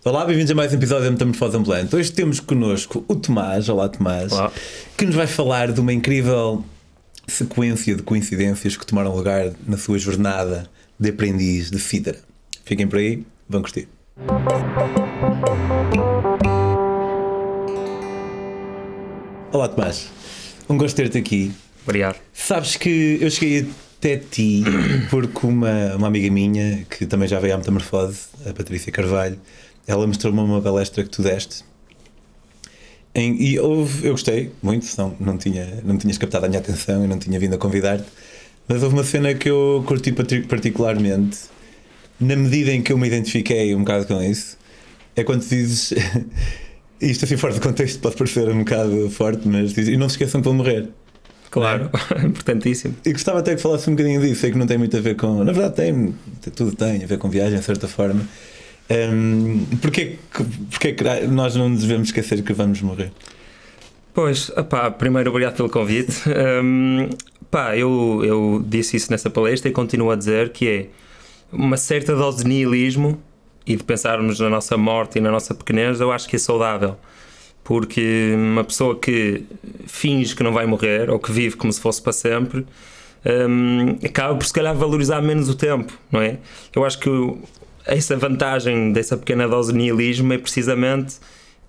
Olá, bem-vindos a mais um episódio da Metamorfose Ambulante. Hoje temos connosco o Tomás, olá Tomás, Olá. Que nos vai falar de uma incrível sequência de coincidências que tomaram lugar na sua jornada de aprendiz de cítara. Fiquem por aí, vão curtir. Olá Tomás, um gosto de ter-te aqui. Obrigado. Sabes que eu cheguei até ti porque uma amiga minha, que também já veio à Metamorfose, a Patrícia Carvalho, ela mostrou-me uma palestra que tu deste eu gostei muito, senão não tinhas captado a minha atenção e não tinha vindo a convidar-te, mas houve uma cena que eu curti particularmente, na medida em que eu me identifiquei um bocado com isso, é quando dizes, isto assim fora de contexto pode parecer um bocado forte, mas dizes, e não se esqueçam que vão morrer. Claro, importantíssimo. E gostava até que falasse um bocadinho disso, sei que não tem muito a ver com, na verdade tudo tem a ver com viagem, de certa forma. Porquê que nós não nos devemos esquecer que vamos morrer? Pois, primeiro obrigado pelo convite. Eu disse isso nessa palestra e continuo a dizer que é uma certa dose de nihilismo e de pensarmos na nossa morte e na nossa pequenez. Eu acho que é saudável, porque uma pessoa que finge que não vai morrer ou que vive como se fosse para sempre acaba por se calhar valorizar menos o tempo, não é? Eu acho que essa vantagem dessa pequena dose de nihilismo é precisamente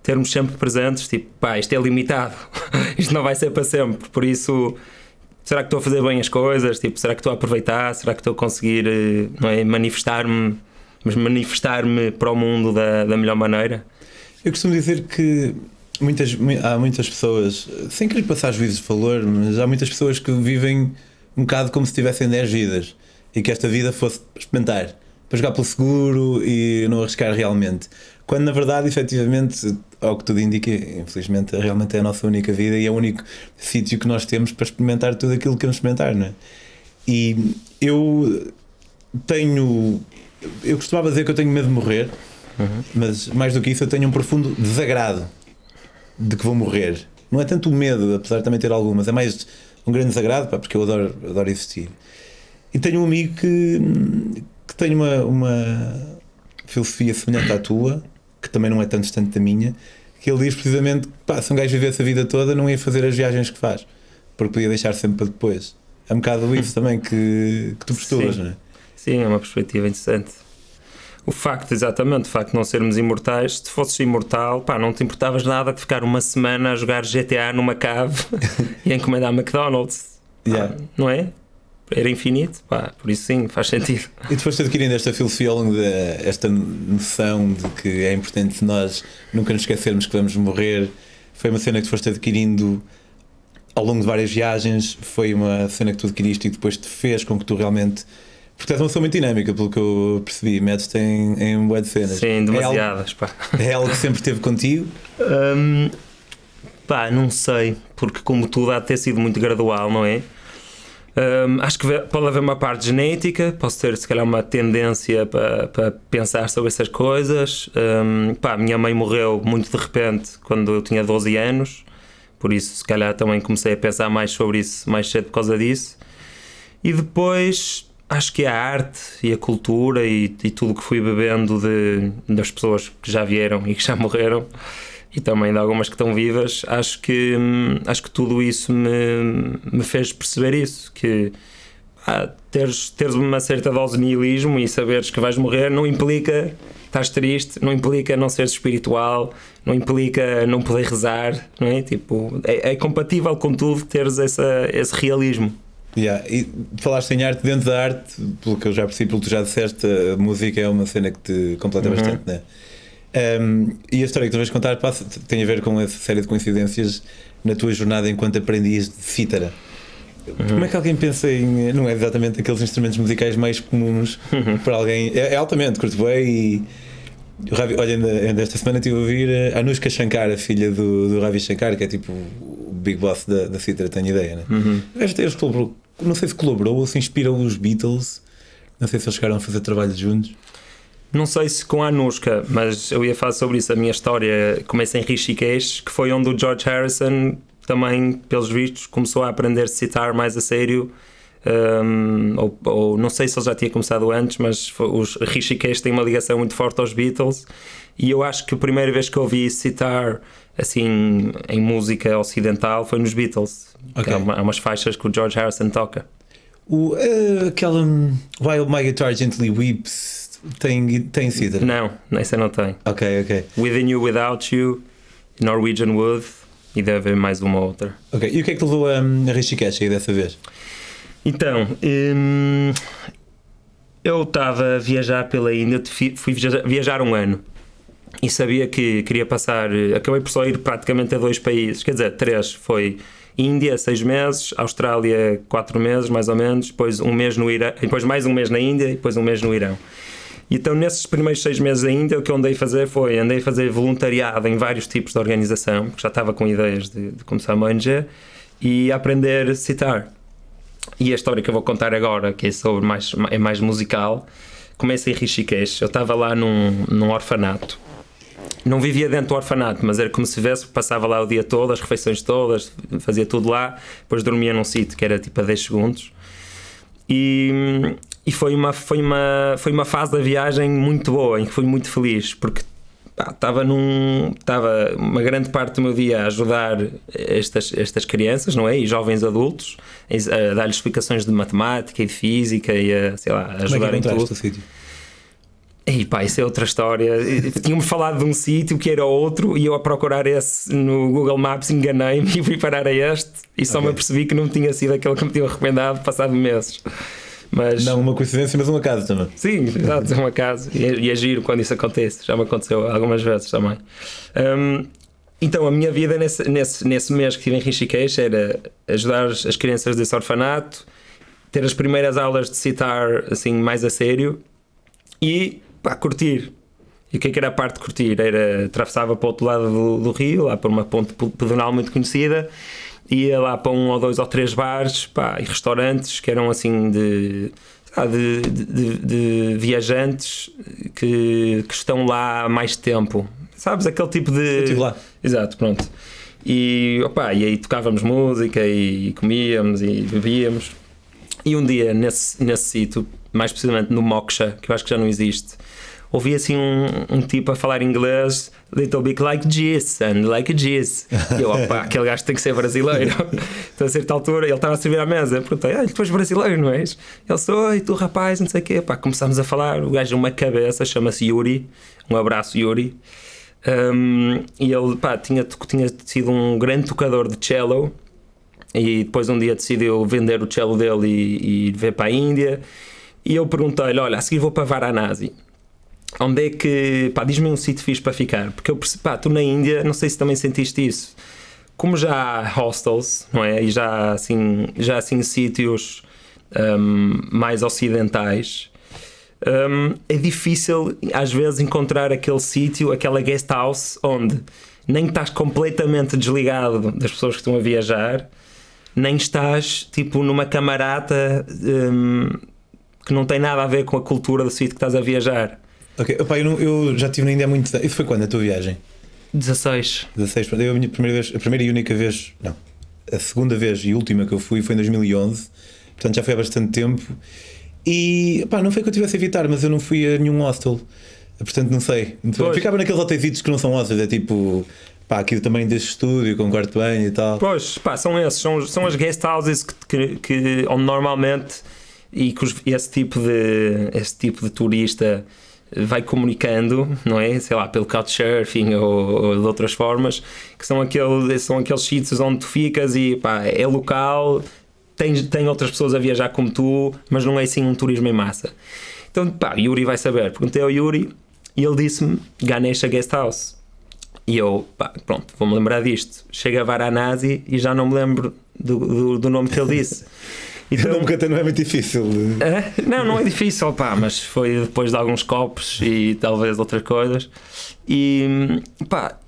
termos sempre presentes, tipo, isto é limitado, isto não vai ser para sempre, por isso, será que estou a fazer bem as coisas? Tipo, será que estou a aproveitar? Será que estou a conseguir, não é, manifestar-me para o mundo da melhor maneira? Eu costumo dizer que há muitas pessoas, sem querer passar juízos de valor, mas há muitas pessoas que vivem um bocado como se tivessem 10 vidas e que esta vida fosse experimentar, para jogar pelo seguro e não arriscar realmente, quando na verdade, efetivamente, ao que tudo indica, infelizmente realmente é a nossa única vida e é o único sítio que nós temos para experimentar tudo aquilo que queremos experimentar, não é? E eu costumava dizer que eu tenho medo de morrer, mas mais do que isso eu tenho um profundo desagrado de que vou morrer. Não é tanto o medo, apesar de também ter algumas, é mais um grande desagrado, porque eu adoro existir. E tenho um amigo que tem uma filosofia semelhante à tua, que também não é tão distante da minha, que ele diz precisamente que se um gajo vivesse a vida toda não ia fazer as viagens que faz, porque podia deixar sempre para depois. É um bocado isso também que tu postulas, não é? Sim, é uma perspectiva interessante. O facto de não sermos imortais, se fosses imortal, não te importavas nada de ficar uma semana a jogar GTA numa cave e a encomendar McDonald's, não é? Era infinito, por isso sim, faz sentido. E tu foste adquirindo esta filosofia ao longo desta noção de que é importante nós nunca nos esquecermos que vamos morrer. Foi uma cena que tu foste adquirindo ao longo de várias viagens, foi uma cena que tu adquiriste e depois te fez com que tu realmente, porque és uma pessoa muito dinâmica, pelo que eu percebi, metes-te em bué de cenas. Sim, demasiadas. É algo que sempre esteve contigo? Não sei, porque como tudo há de ter sido muito gradual, não é? Acho que pode haver uma parte genética, posso ter se calhar uma tendência para pensar sobre essas coisas. Minha mãe morreu muito de repente quando eu tinha 12 anos, por isso se calhar também comecei a pensar mais sobre isso mais cedo por causa disso. E depois acho que a arte e a cultura e tudo o que fui bebendo das pessoas que já vieram e que já morreram, e também de algumas que estão vivas, acho que tudo isso me fez perceber isso, que teres uma certa dose de nihilismo e saberes que vais morrer não implica estás triste, não implica não seres espiritual, não implica não poder rezar, não é? Tipo, é compatível com tudo teres esse realismo. E falaste em arte, dentro da arte, pelo que eu já percebi, pelo que tu já disseste, a música é uma cena que te completa bastante, não é? E a história que tu vais contar tem a ver com essa série de coincidências na tua jornada enquanto aprendiz de cítara. Como é que alguém pensa em... Não é exatamente aqueles instrumentos musicais mais comuns para alguém... É altamente, curto bem. E olha, ainda esta semana estive a ouvir a Anushka Shankar, a filha do Ravi Shankar, que é tipo o big boss da cítara, tenho ideia, né? Eles colaborou, não sei se colaborou ou se inspirou os Beatles, não sei se eles chegaram a fazer trabalho juntos. Não sei se com a Anushka, mas eu ia falar sobre isso. A minha história começa em Rishikesh, que foi onde o George Harrison também, pelos vistos, começou a aprender a citar mais a sério ou não sei se ele já tinha começado antes, mas os Rishikesh têm uma ligação muito forte aos Beatles, e eu acho que a primeira vez que eu ouvi sitar assim em música ocidental foi nos Beatles. Okay. Há umas faixas que o George Harrison toca. Aquela While My Guitar Gently Weeps tem sitar? Não, essa não tem. Ok. Within You, Without You, Norwegian Wood, e deve haver mais uma outra. Ok, e o que é que te levou a Rishikesh aí dessa vez? Então, eu estava a viajar pela Índia, fui viajar um ano e sabia que queria passar, acabei por só ir praticamente a 2 países, quer dizer, 3, foi Índia 6 meses, Austrália 4 meses mais ou menos, depois um mês no Irão, depois mais um mês na Índia e depois um mês no Irão. Então nesses primeiros 6 meses da Índia o que eu andei a fazer voluntariado em vários tipos de organização, porque já estava com ideias de começar uma ONG, e a aprender a citar. E a história que eu vou contar agora, que é mais musical, começa em Rishikesh. Eu estava lá num orfanato. Não vivia dentro do orfanato, mas era como se vivesse, passava lá o dia todo, as refeições todas, fazia tudo lá, depois dormia num sítio que era tipo a 10 segundos. E foi uma fase da viagem muito boa, em que fui muito feliz, porque estava uma grande parte do meu dia a ajudar estas crianças, não é? E jovens adultos, a dar-lhes explicações de matemática e de física e a ajudar em tudo. O sítio? E pá, isso é outra história. Tinham-me falado de um sítio que era outro e eu a procurar esse no Google Maps enganei-me e fui parar a este e só me apercebi que não tinha sido aquele que me tinha recomendado passado meses. Mas, não uma coincidência, mas um acaso também. Sim, exato, é um acaso. E é giro quando isso acontece. Já me aconteceu algumas vezes também. Então a minha vida nesse mês que estive em Rishikesh era ajudar as crianças desse orfanato, ter as primeiras aulas de citar assim mais a sério e curtir. E o que era a parte de curtir? Atravessava para o outro lado do rio, lá para uma ponte pedonal muito conhecida, ia lá para 1 ou 2 ou 3 bares e restaurantes que eram assim de viajantes que estão lá há mais tempo. Sabes, aquele tipo de... Eu estive lá. Exato, pronto. E aí tocávamos música e comíamos e bebíamos. E um dia nesse sítio, mais precisamente no Moksha, que eu acho que já não existe, ouvi assim um tipo a falar inglês, little bit like this and like this. E eu, aquele gajo tem que ser brasileiro. Então a certa altura ele estava a servir à mesa, eu perguntei, tu és brasileiro, não és? Ele sou, e tu rapaz, não sei o quê. Começámos a falar, o gajo é uma cabeça, chama-se Yuri, um abraço Yuri. E ele tinha sido um grande tocador de cello. E depois um dia decidiu vender o cello dele e ver para a Índia. E eu perguntei-lhe, olha, a seguir vou para Varanasi. Onde é que... diz-me um sítio fixe para ficar. Porque eu percebi, tu na Índia, não sei se também sentiste isso. Como já há hostels, não é? E já assim sítios mais ocidentais, é difícil às vezes encontrar aquele sítio, aquela guest house, onde nem estás completamente desligado das pessoas que estão a viajar, nem estás tipo numa camarata que não tem nada a ver com a cultura do sítio que estás a viajar. Ok, eu já estive na Índia há muito tempo. Isso foi quando a tua viagem? 16. Eu, a primeira e única vez, não, a segunda vez e última que eu fui foi em 2011, portanto já foi há bastante tempo. E não foi que eu tivesse a evitar, mas eu não fui a nenhum hostel, portanto não sei. Ficava naqueles hotéis que não são hostels, é tipo aquilo também deste estúdio com quarto de banho e tal. Pois, são esses, são as guest houses que onde normalmente esse tipo de turista vai comunicando, não é? Sei lá, pelo couchsurfing ou de outras formas, que são aqueles sítios onde tu ficas e é local, tem outras pessoas a viajar como tu, mas não é assim um turismo em massa. Então, Yuri vai saber. Perguntei ao Yuri e ele disse-me Ganesha Guest House. E eu, pronto, vou-me lembrar disto. Chego a Varanasi e já não me lembro do nome que ele disse. Então, o nome até não é muito difícil. Não é difícil, mas foi depois de alguns copos e talvez outras coisas. E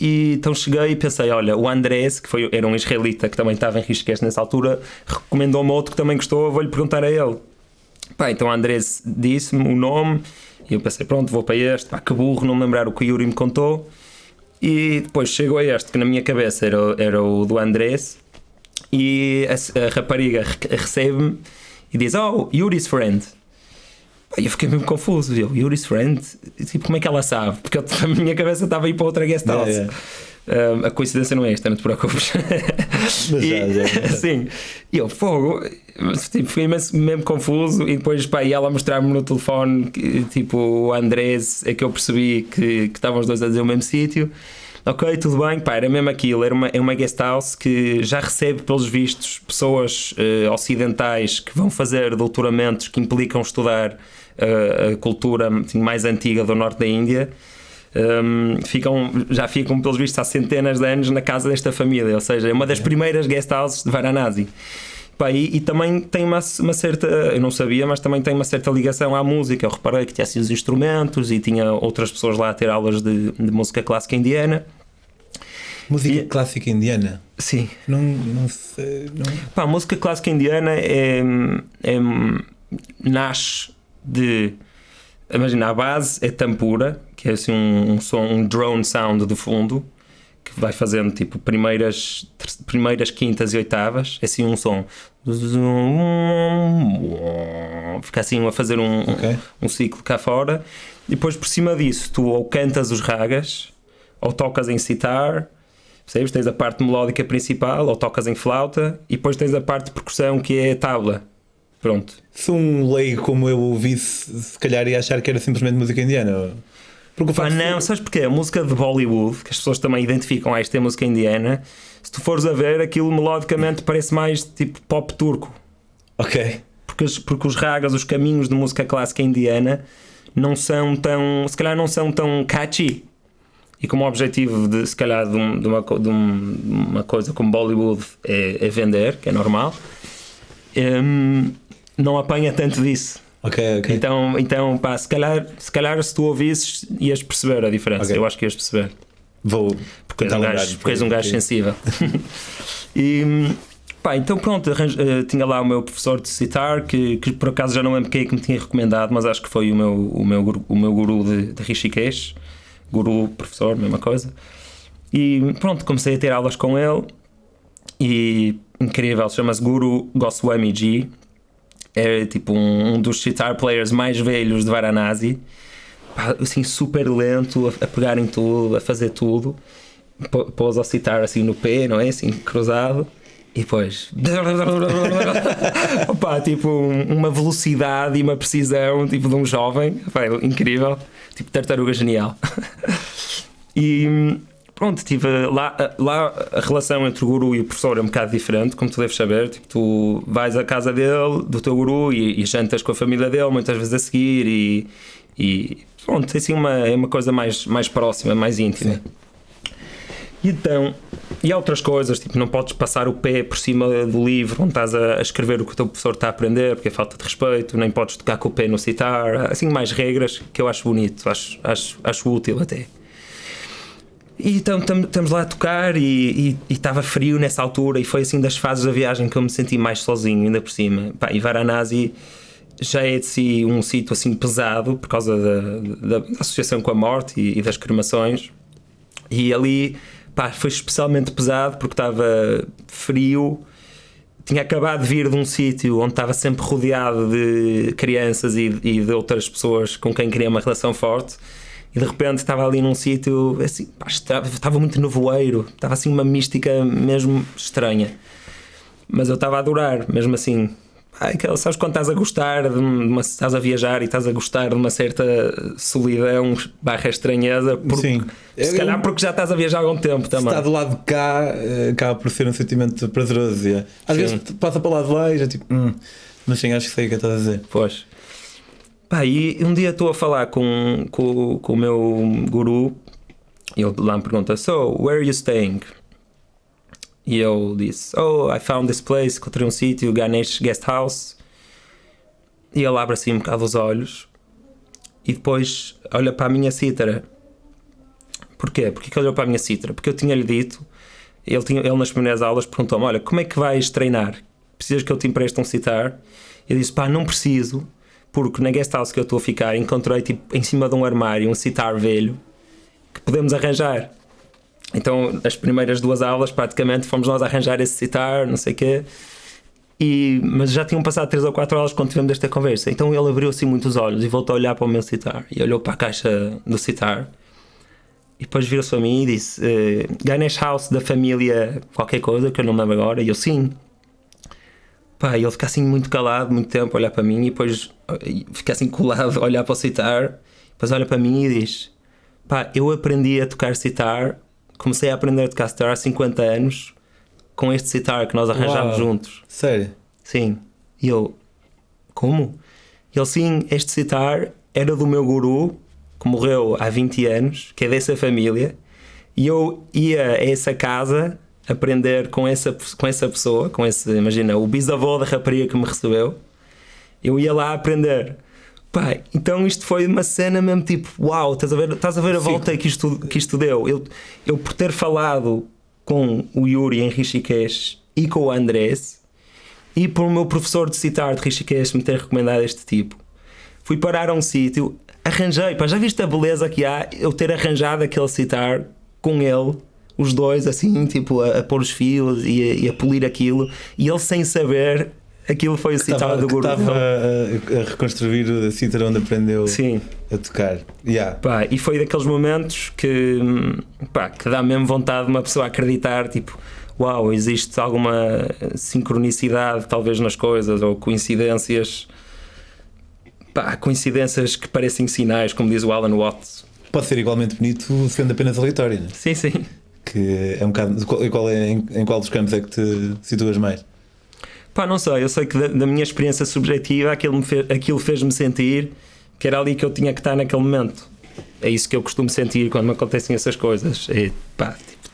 então cheguei e pensei, olha, o Andrés, que era um israelita que também estava em Rishikesh nessa altura, recomendou-me outro que também gostou, vou-lhe perguntar a ele. Então o Andrés disse-me o nome e eu pensei, pronto, vou para este. Que burro não me lembrar o que o Yuri me contou. E depois chego a este, que na minha cabeça era o do Andrés. E a rapariga recebe-me e diz, oh, Yuri's friend. Pá, eu fiquei mesmo confuso, Yuri's friend? Tipo, como é que ela sabe? Porque a minha cabeça estava a ir para outra guest house. A coincidência não é esta, não te preocupes. Mas já. Sim, e eu, fogo, tipo, fiquei mesmo confuso. E depois, pá, e ela mostrar-me no telefone, tipo, o Andrés, é que eu percebi que estavam os dois a dizer o mesmo sítio. Ok, tudo bem, pá, era mesmo aquilo. É uma guest house que já recebe, pelos vistos, pessoas ocidentais que vão fazer doutoramentos que implicam estudar a cultura assim, mais antiga do norte da Índia. Já ficam pelos vistos há centenas de anos na casa desta família, ou seja, é uma das primeiras guest houses de Varanasi. Pá, e também tem uma certa, eu não sabia, mas também tem uma certa ligação à música. Eu reparei que tinha assim os instrumentos e tinha outras pessoas lá a ter aulas de música clássica indiana. Música clássica indiana? Sim. Não sei. Não... Pá, a música clássica indiana nasce de... Imagina, a base é tampura, que é assim um som, um drone sound de fundo, que vai fazendo tipo primeiras, quintas e oitavas, é assim um som. Fica assim a fazer um ciclo cá fora. E depois por cima disso tu ou cantas os ragas, ou tocas em sitar, percebes? Tens a parte melódica principal, ou tocas em flauta, e depois tens a parte de percussão que é a tabla. Pronto. Se um leigo como eu ouvisse, se calhar ia achar que era simplesmente música indiana. Porque não, sabes porquê? A música de Bollywood, que as pessoas também identificam, esta é música indiana, se tu fores a ver, aquilo melodicamente parece mais tipo pop turco. Ok. Porque os ragas, os caminhos de música clássica indiana não são tão, se calhar não são tão catchy. E como o objetivo de, se calhar, de uma coisa como Bollywood é vender, que é normal, não apanha tanto disso. Ok. Então pá, se calhar se tu ouvisses ias perceber a diferença. Okay. Eu acho que ias perceber. Vou. Porque és um gajo sensível. E pá, então pronto, tinha lá o meu professor de sitar, que por acaso já não lembro quem é que me tinha recomendado, mas acho que foi o meu guru de Rishikesh. Guru, professor, mesma coisa. E pronto, comecei a ter aulas com ele. E incrível, chama-se Guru Goswami Ji. É tipo um dos sitar players mais velhos de Varanasi, assim super lento a pegar em tudo, a fazer tudo. Pôs ao sitar assim no pé, não é? Assim cruzado, e depois opa, tipo uma velocidade e uma precisão tipo de um jovem. Opa, incrível, tipo tartaruga genial. E pronto, tive lá a relação entre o guru e o professor é um bocado diferente, como tu deves saber. Tipo, tu vais à casa dele, do teu guru, e jantas com a família dele muitas vezes a seguir, e pronto, assim é uma coisa mais próxima, mais íntima. Sim. E então, e há outras coisas, tipo, não podes passar o pé por cima do livro onde estás a escrever o que o teu professor está a aprender, porque é falta de respeito, nem podes tocar com o pé no sitar, assim mais regras que eu acho bonito, acho útil até. E então estamos lá a tocar e estava frio nessa altura, e foi assim das fases da viagem que eu me senti mais sozinho, ainda por cima. Pá, e Varanasi já é de si um sítio assim pesado por causa da associação com a morte e das cremações, e ali pá, foi especialmente pesado porque estava frio. Tinha acabado de vir de um sítio onde estava sempre rodeado de crianças e de outras pessoas com quem queria uma relação forte. E de repente estava ali num sítio assim, pá, estava muito nevoeiro, estava assim uma mística mesmo estranha, mas eu estava a adorar, mesmo assim. Sabes quando estás a gostar estás a viajar e estás a gostar de uma certa solidão / estranheza, sim. Se calhar porque já estás a viajar há algum tempo também. Está do lado de cá, acaba por ser um sentimento prazeroso. Às vezes passa para o lado de lá e já tipo, mas sim, acho que sei o que estás a dizer. Pois. Pá, e um dia estou a falar com o meu guru e ele lá me pergunta: So, where are you staying? E eu disse: Oh, I found this place, encontrei um sítio, Ganesh Guest House. E ele abre assim um bocado os olhos e depois olha para a minha cítara. Porquê? Porque que olhou para a minha cítara? Porque eu tinha-lhe dito, ele nas primeiras aulas perguntou-me: Olha, como é que vais treinar? Precisas que eu te empreste um citar? Eu disse: Pá, não preciso, porque na guest house que eu estou a ficar encontrei tipo em cima de um armário um citar velho que podemos arranjar. Então as primeiras 2 aulas praticamente fomos nós a arranjar esse citar, não sei o quê. Mas já tinham passado 3 ou 4 horas quando tivemos esta conversa. Então ele abriu assim muito os olhos e voltou a olhar para o meu sitar e olhou para a caixa do sitar e depois virou-se para mim e disse: Ganesh House da família qualquer coisa que eu não me lembro agora. E eu: sim. Pá, e ele fica assim muito calado, muito tempo a olhar para mim e depois fica assim colado a olhar para o sitar, depois olha para mim e diz: pá, eu aprendi a tocar sitar, comecei a aprender a tocar sitar há 50 anos com este sitar que nós arranjámos juntos. Sério? Sim. E eu: como? E ele: sim, este sitar era do meu guru que morreu há 20 anos, que é dessa família, e eu ia a essa casa aprender com essa pessoa, imagina, o bisavô da rapariga que me recebeu, eu ia lá aprender. Pá, então isto foi uma cena mesmo tipo, uau, estás a ver a volta que isto deu. Eu por ter falado com o Yuri em Rishikesh e com o Andrés, e por o meu professor de sitar de Rishikesh me ter recomendado este tipo, fui parar a um sítio, arranjei, pá, já viste a beleza que há eu ter arranjado aquele sitar com ele, os dois assim, tipo, a pôr os fios e a polir aquilo, e ele sem saber, aquilo foi o sitar do guru. Estava a reconstruir o sitar onde aprendeu. Sim. A tocar. Pá, e foi daqueles momentos que dá mesmo vontade de uma pessoa acreditar, tipo, uau, existe alguma sincronicidade talvez nas coisas, ou coincidências que parecem sinais, como diz o Alan Watts. Pode ser igualmente bonito sendo apenas aleatório, não é? Sim, sim. Que é um bocado. Em qual dos campos é que te situas mais? Pá, não sei. Eu sei que da minha experiência subjetiva aquilo fez-me sentir que era ali que eu tinha que estar naquele momento. É isso que eu costumo sentir quando me acontecem essas coisas. E pá, tipo,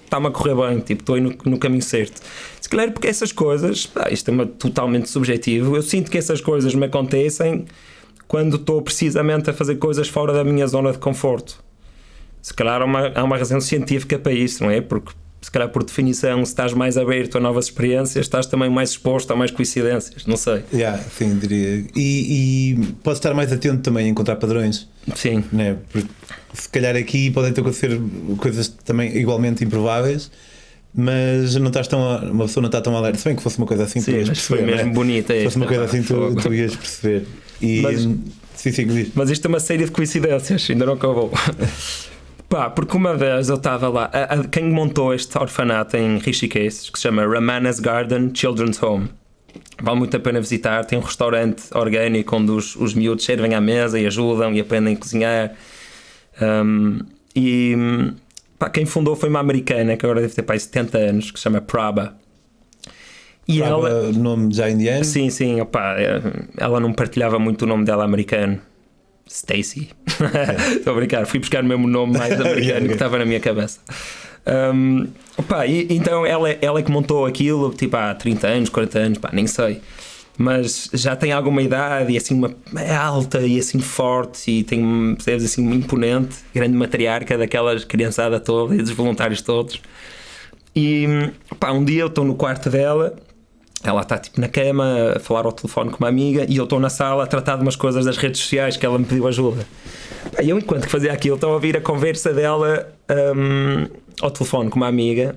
está-me a correr bem, tipo, estou aí no caminho certo. Se calhar porque essas coisas, pá, isto é totalmente subjetivo, eu sinto que essas coisas me acontecem quando estou precisamente a fazer coisas fora da minha zona de conforto. Se calhar há uma razão científica para isso, não é? Porque se calhar por definição, se estás mais aberto a novas experiências, estás também mais exposto a mais coincidências, não sei. Sim, diria. E podes estar mais atento também a encontrar padrões. Sim. Né? Porque se calhar aqui podem ter acontecer coisas também igualmente improváveis, mas não estás uma pessoa não está tão alerta. Se bem que fosse uma coisa assim, sim, tu ias perceber. Foi mesmo bonita. Se fosse uma coisa assim, tu ias perceber. Mas isto é uma série de coincidências, ainda não acabou. Pá, porque uma vez eu estava lá, quem montou este orfanato em Rishikesh, que se chama Ramana's Garden Children's Home, vale muito a pena visitar. Tem um restaurante orgânico onde os miúdos servem à mesa e ajudam e aprendem a cozinhar. Quem fundou foi uma americana que agora deve ter 70 anos, que se chama Prabha. E ela, nome já indiano? Sim, ela não partilhava muito o nome dela americano. Stacy. Estou a brincar, fui buscar o mesmo nome mais americano que estava na minha cabeça. Então ela é que montou aquilo, tipo, há 30 anos, 40 anos, nem sei. Mas já tem alguma idade e assim é alta e assim forte e tem, percebes, assim imponente, grande matriarca daquelas criançada toda e dos voluntários todos. E um dia eu estou no quarto dela. Ela está tipo na cama a falar ao telefone com uma amiga e eu estou na sala a tratar de umas coisas das redes sociais que ela me pediu ajuda. E eu, enquanto que fazia aquilo, estava a ouvir a conversa dela ao telefone com uma amiga.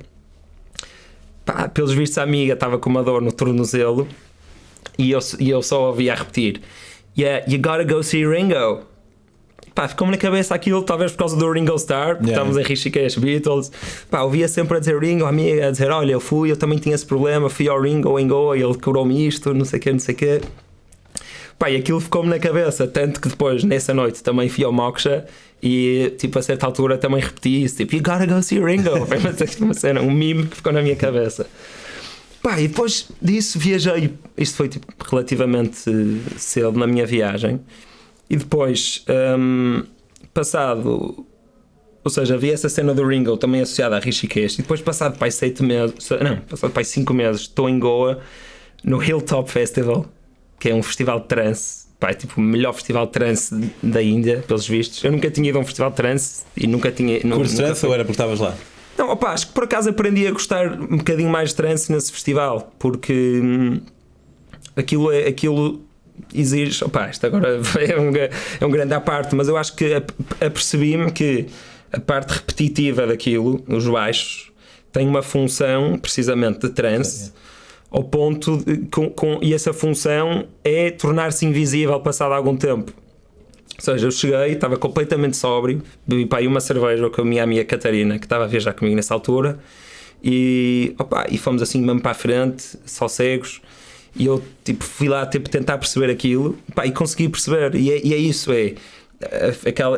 Pelos vistos, a amiga estava com uma dor no tornozelo e eu só ouvia a repetir: Yeah, you gotta go see Ringo. Ficou-me na cabeça aquilo, talvez por causa do Ringo Starr, porque estávamos em Rishikesh, Beatles. Ouvia sempre a dizer Ringo, a amiga a dizer: olha, eu também tinha esse problema, fui ao Ringo em Goa e ele curou-me isto, não sei o quê. E aquilo ficou-me na cabeça, tanto que depois, nessa noite, também fui ao Moksha e, tipo, a certa altura também repeti isso, tipo, you gotta go see Ringo. Foi uma cena, um meme que ficou na minha cabeça. E depois disso viajei, isto foi tipo relativamente cedo na minha viagem. E depois, passado, ou seja, havia essa cena do Ringo também associada a Rishikesh, e depois passado 5 meses, estou em Goa, no Hilltop Festival, que é um festival de trance, tipo o melhor festival de trance da Índia, pelos vistos. Eu nunca tinha ido a um festival de trance e nunca tinha... Curso de trance ou era porque estavas lá? Não, acho que por acaso aprendi a gostar um bocadinho mais de trance nesse festival, porque aquilo exige, isto agora é um grande à parte, mas eu acho que apercebi-me que a parte repetitiva daquilo, os baixos, tem uma função precisamente de trance, ao ponto e essa função é tornar-se invisível passado algum tempo. Ou seja, eu cheguei, estava completamente sóbrio, bebi para aí uma cerveja com a minha amiga Catarina, que estava a viajar comigo nessa altura, e fomos assim mesmo para a frente, só cegos, e eu tipo, fui lá tipo, tentar perceber aquilo, e consegui perceber, e é isso,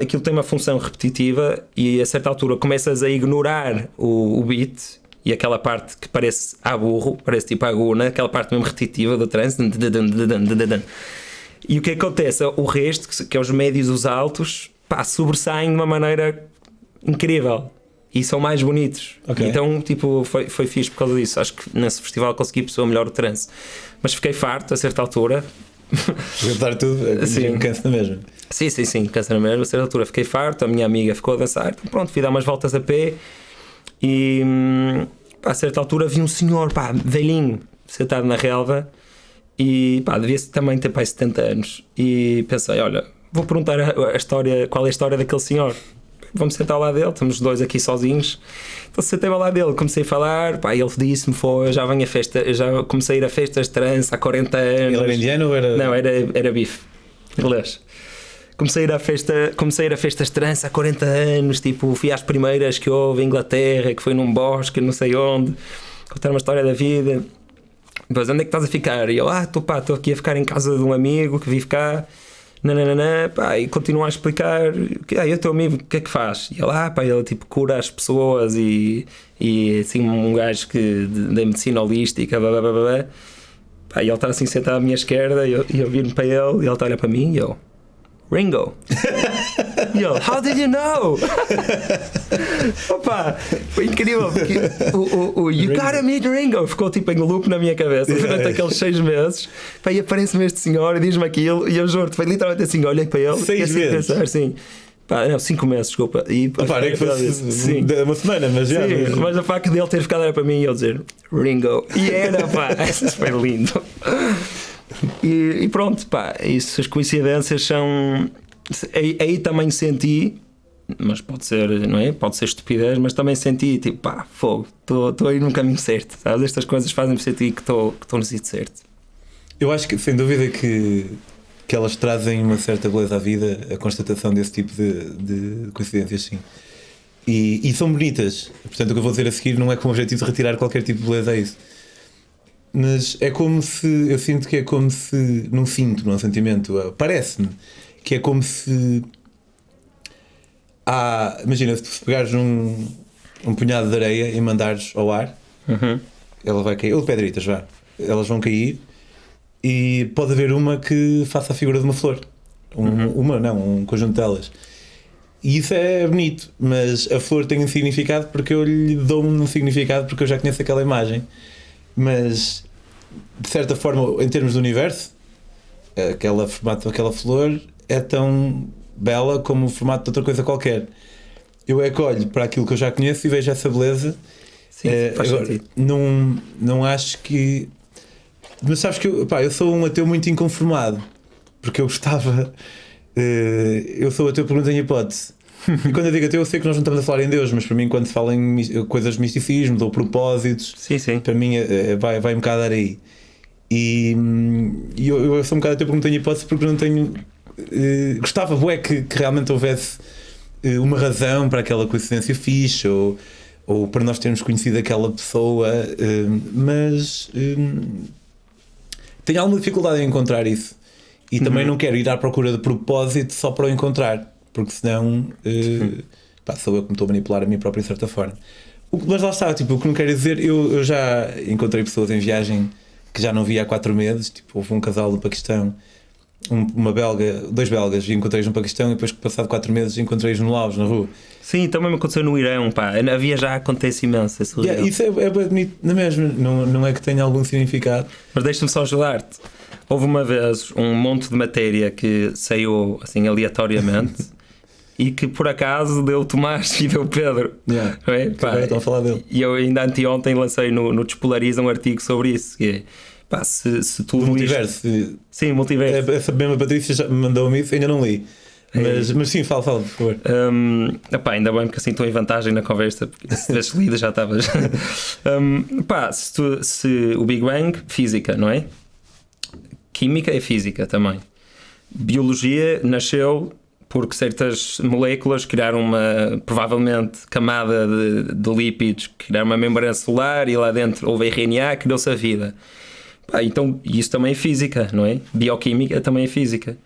aquilo tem uma função repetitiva, e a certa altura começas a ignorar o beat, e aquela parte que parece a burro, parece tipo a aguna, aquela parte mesmo repetitiva do trance. E o que acontece? O resto, que é os médios e os altos, sobressaem de uma maneira incrível e são mais bonitos. Okay. Então, tipo, foi fixe por causa disso. Acho que nesse festival consegui perceber melhor o trance. Mas fiquei farto a certa altura. Apesar de tudo, cansa na mesma. Sim, cansa na mesma. A certa altura fiquei farto, a minha amiga ficou a dançar. Então, pronto, fui dar umas voltas a pé e a certa altura vi um senhor, velhinho, sentado na relva. E devia também ter 70 anos. E pensei, olha, vou perguntar a história, qual é a história daquele senhor. Vamos sentar ao lado dele, estamos os dois aqui sozinhos. Então sentei ao lado dele, comecei a falar, ele disse-me, eu já venho a festa, eu já comecei a ir a festas de trance há 40 anos. Ele era indiano ou era? Não, era bife. Inglês. Comecei a ir a festas de trance há 40 anos, tipo, fui às primeiras que houve em Inglaterra, que foi num bosque, não sei onde, contar uma história da vida. Depois, onde é que estás a ficar? E eu, estou aqui a ficar em casa de um amigo que vive cá, e continua a explicar, eu teu amigo, o que é que faz? E ele tipo cura as pessoas e assim, um gajo da medicina holística, blá, blá, blá, blá. E ele está assim sentado à minha esquerda e eu viro para ele e ele está a olhar para mim e eu, Ringo. E eu, how did you know? Foi incrível porque o You Gotta Meet Ringo ficou tipo em loop na minha cabeça durante aqueles 6 meses. E aparece-me este senhor e diz-me aquilo e eu juro-te, foi literalmente assim, olhei para ele 6 meses? Pensar, sim. 5 meses, desculpa. E é que fosse uma semana, mas já. Sim, mas o facto dele ter ficado a olhar para mim e eu dizer Ringo. E era, isso foi lindo. E pronto, isso, as coincidências são. Aí também senti, mas pode ser, não é? Pode ser estupidez, mas também senti tipo, fogo, estou a ir no caminho certo, sabes? Estas coisas fazem-me sentir que estou no sítio certo. Eu acho que, sem dúvida, que elas trazem uma certa beleza à vida, a constatação desse tipo de coincidências, sim. E são bonitas, portanto, o que eu vou dizer a seguir não é com o objetivo de retirar qualquer tipo de beleza a isso. Mas é como se, eu sinto que é como se, não sinto, não é um sentimento, parece-me que é como se imagina, se pegares um punhado de areia e mandares ao ar, ela vai cair, ou pedritas, elas vão cair e pode haver uma que faça a figura de uma flor, um conjunto delas. E isso é bonito, mas a flor tem um significado porque eu lhe dou um significado porque eu já conheço aquela imagem. Mas de certa forma, em termos do universo, aquele formato daquela flor é tão bela como o formato de outra coisa qualquer. Eu é que olho para aquilo que eu já conheço e vejo essa beleza. Sim, faz sentido. Não acho que. Mas sabes que eu sou um ateu muito inconformado, porque eu gostava. Eu sou ateu por não tenho hipótese. E quando eu digo ateu, eu sei que nós não estamos a falar em Deus, mas para mim, quando se fala em coisas de misticismo ou propósitos, sim. Para mim vai um bocado dar aí. E eu sou um bocado ateu porque não tenho hipótese, porque não tenho. Gostava que realmente houvesse uma razão para aquela coincidência fixe ou para nós termos conhecido aquela pessoa, mas tenho alguma dificuldade em encontrar isso. E também não quero ir à procura de propósito só para o encontrar, porque senão sou eu que me estou a manipular a mim próprio de certa forma. Mas lá está, tipo, o que não quero dizer, eu já encontrei pessoas em viagem que já não via há 4 meses, tipo, houve um casal do Paquistão, uma belga, 2 belgas, e encontrei-os no Paquistão e depois, passado 4 meses, encontrei-os no Laos, na rua. Sim, também me aconteceu no Irão, havia já acontece imenso. Isso é bonito na mesma, não é que tenha algum significado. Mas deixa-me só ajudar-te. Houve uma vez um monte de matéria que saiu assim aleatoriamente e que por acaso deu o Tomás e deu o Pedro. Agora estão a falar dele. E eu ainda anteontem lancei no Despolariza um artigo sobre isso, que é se tudo multiverso. Sim, multiverso. Essa mesma Patrícia já me mandou-me isso, ainda não li. Mas sim, fala, por favor. Epá, ainda bem, porque assim estou em vantagem na conversa, porque se tivesse lido já estavas. Epá, se o Big Bang, física, não é? Química é física também. Biologia nasceu porque certas moléculas criaram uma, provavelmente, camada de lípidos, criaram uma membrana celular e lá dentro houve RNA, criou-se a vida. Então, isso também é física, não é? Bioquímica também é física.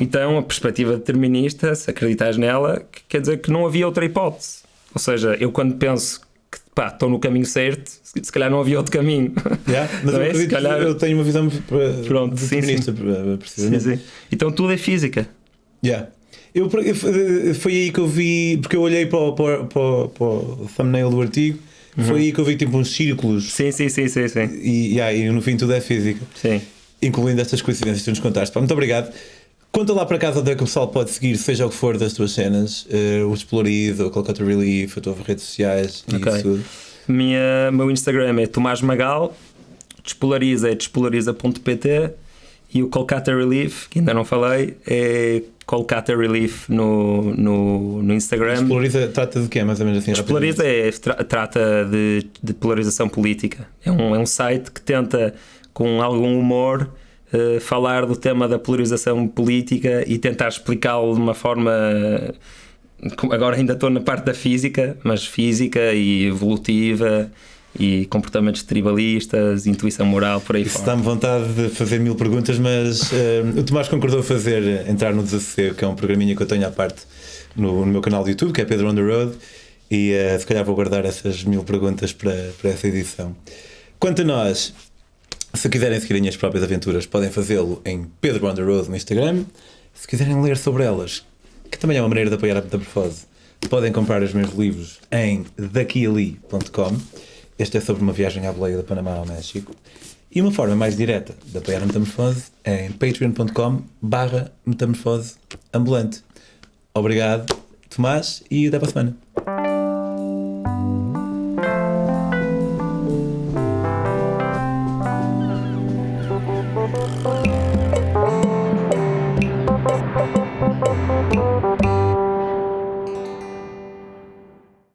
Então, a perspectiva determinista, se acreditares nela, quer dizer que não havia outra hipótese. Ou seja, eu quando penso que estou no caminho certo, se calhar não havia outro caminho. Mas eu acredito, calhar... eu tenho uma visão determinista, precisamente. Sim. Então tudo é física. Foi aí que eu vi, porque eu olhei para o thumbnail do artigo, foi aí que eu vi tipo uns círculos. Sim. E no fim tudo é física. Sim. Incluindo estas coincidências que tu nos contaste. Muito obrigado. Conta lá para casa onde é que o pessoal pode seguir, seja o que for das tuas cenas, o Desplorido, o Kolkata Relief, as tuas redes sociais e isso tudo. Meu Instagram é Tomás Magal, Despolariza é despolariza.pt e o Kolkata Relief, que ainda não falei, é Kolkata Relief no Instagram. Despolariza trata de quê, mais ou menos assim? Despolariza trata de polarização política. É um site que tenta, com algum humor, falar do tema da polarização política e tentar explicá-lo de uma forma... Agora ainda estou na parte da física, mas física e evolutiva e comportamentos tribalistas, intuição moral, por aí fora. Dá-me vontade de fazer 1000 perguntas, mas o Tomás concordou entrar no Desafio, que é um programinha que eu tenho à parte no meu canal de YouTube, que é Pedro on the Road, e se calhar vou guardar essas 1000 perguntas para essa edição. Quanto a nós, se quiserem seguir as minhas próprias aventuras, podem fazê-lo em Pedro on the Road no Instagram. Se quiserem ler sobre elas, que também é uma maneira de apoiar a Metamorfose, podem comprar os meus livros em daquiali.com. Este é sobre uma viagem à boleia da Panamá ao México. E uma forma mais direta de apoiar a Metamorfose é em patreon.com/metamorfose ambulante. Obrigado, Tomás, e até para a semana.